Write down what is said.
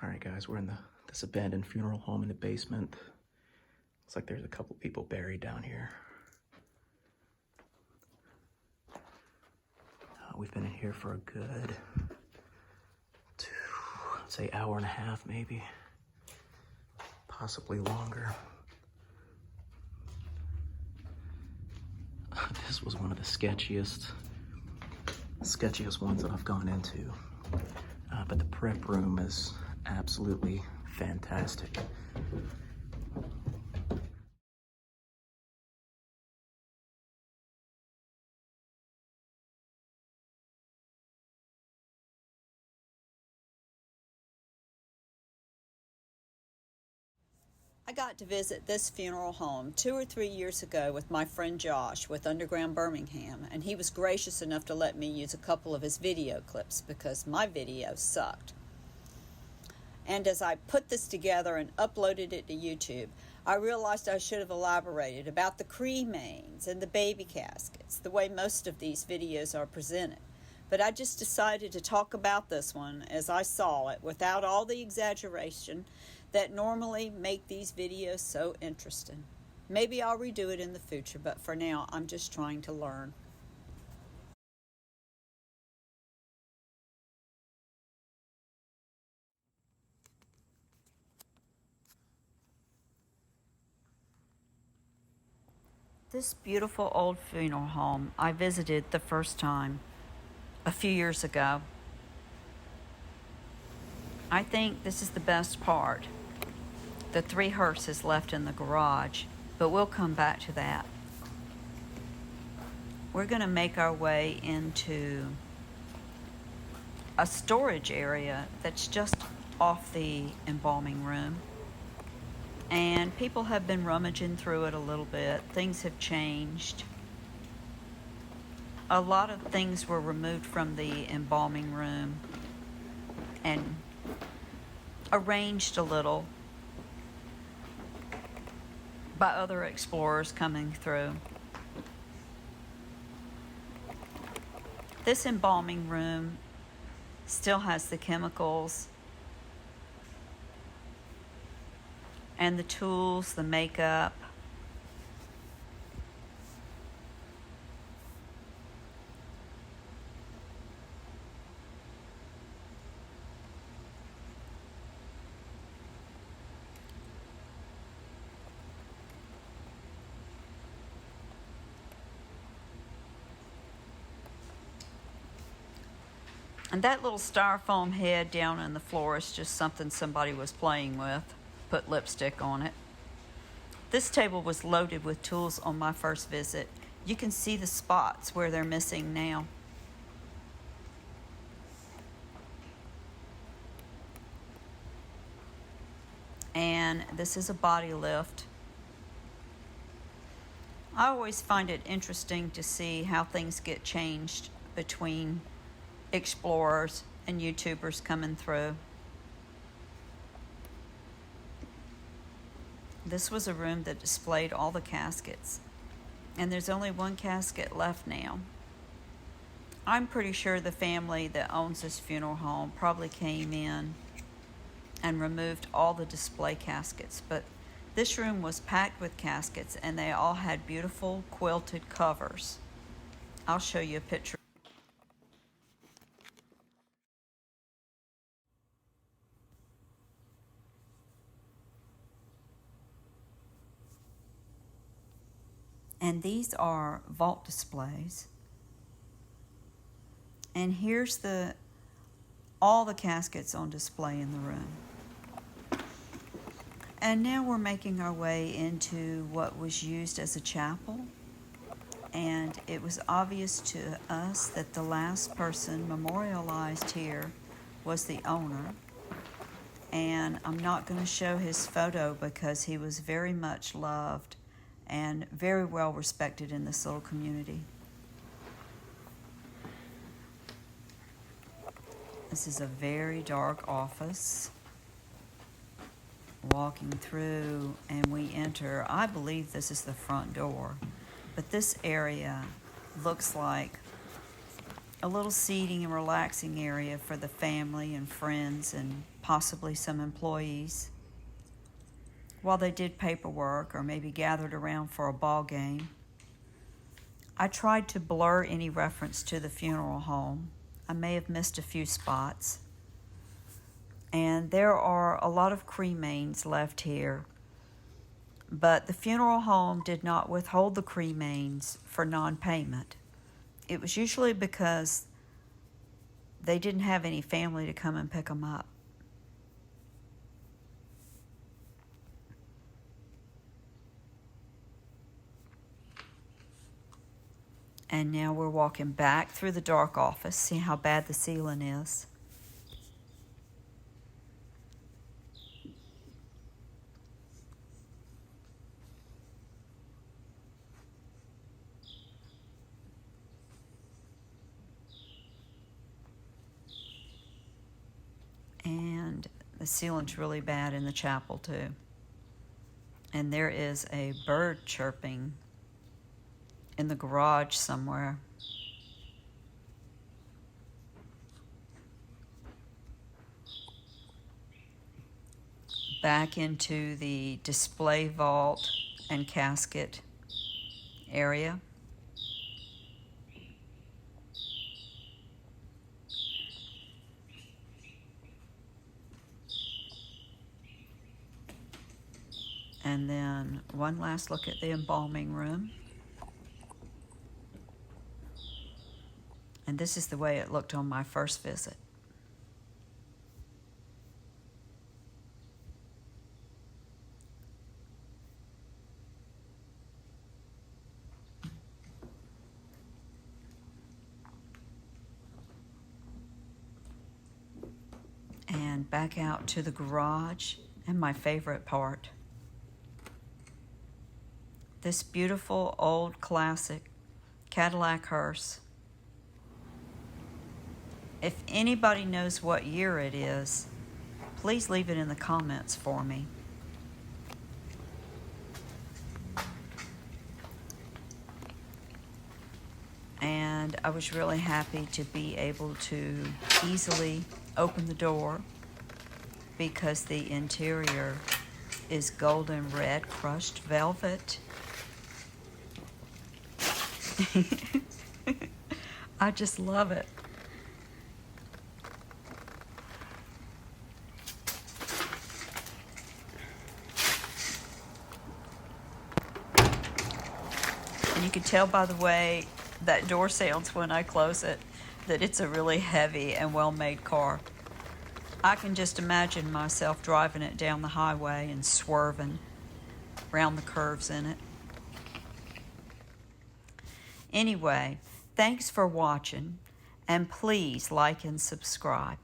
Alright guys, we're in this abandoned funeral home in the basement. Looks like there's a couple people buried down here. We've been in here for a good, I'd say hour and a half maybe, possibly longer. This was one of the sketchiest ones that I've gone into. But the prep room is absolutely fantastic. I got to visit this funeral home 2 or 3 years ago with my friend Josh with Underground Birmingham, and he was gracious enough to let me use a couple of his video clips because my video sucked. And as I put this together and uploaded it to YouTube, I realized I should have elaborated about the cremains and the baby caskets, the way most of these videos are presented. But I just decided to talk about this one as I saw it without all the exaggeration that normally make these videos so interesting. Maybe I'll redo it in the future, but for now, I'm just trying to learn. This beautiful old funeral home I visited the first time a few years ago. I think this is the best part. The 3 hearses left in the garage, but we'll come back to that. We're going to make our way into a storage area that's just off the embalming room. And people have been rummaging through it a little bit. Things have changed. A lot of things were removed from the embalming room and arranged a little by other explorers coming through. This embalming room still has the chemicals and the tools, the makeup. And that little styrofoam head down on the floor is just something somebody was playing with. Put lipstick on it. This table was loaded with tools on my first visit. You can see the spots where they're missing now. And this is a body lift. I always find it interesting to see how things get changed between explorers and YouTubers coming through. This was a room that displayed all the caskets, and there's only one casket left now. I'm pretty sure the family that owns this funeral home probably came in and removed all the display caskets, but this room was packed with caskets and they all had beautiful quilted covers. I'll show you a picture. And these are vault displays. And here's all the caskets on display in the room. And now we're making our way into what was used as a chapel. And it was obvious to us that the last person memorialized here was the owner. And I'm not going to show his photo because he was very much loved and very well respected in this little community. This is a very dark office. Walking through and we enter, I believe this is the front door, but this area looks like a little seating and relaxing area for the family and friends and possibly some employees while they did paperwork or maybe gathered around for a ball game. I tried to blur any reference to the funeral home. I may have missed a few spots. And there are a lot of cremains left here, but the funeral home did not withhold the cremains for non-payment. It was usually because they didn't have any family to come and pick them up. And now we're walking back through the dark office. See how bad the ceiling is. And the ceiling's really bad in the chapel too. And there is a bird chirping in the garage somewhere. Back into the display vault and casket area. And then one last look at the embalming room. And this is the way it looked on my first visit. And back out to the garage and my favorite part. This beautiful old classic Cadillac hearse. If anybody knows what year it is, please leave it in the comments for me. And I was really happy to be able to easily open the door because the interior is golden red crushed velvet. I just love it. And you can tell by the way that door sounds when I close it that it's a really heavy and well-made car. I can just imagine myself driving it down the highway and swerving around the curves in it. Anyway, thanks for watching, and please like and subscribe.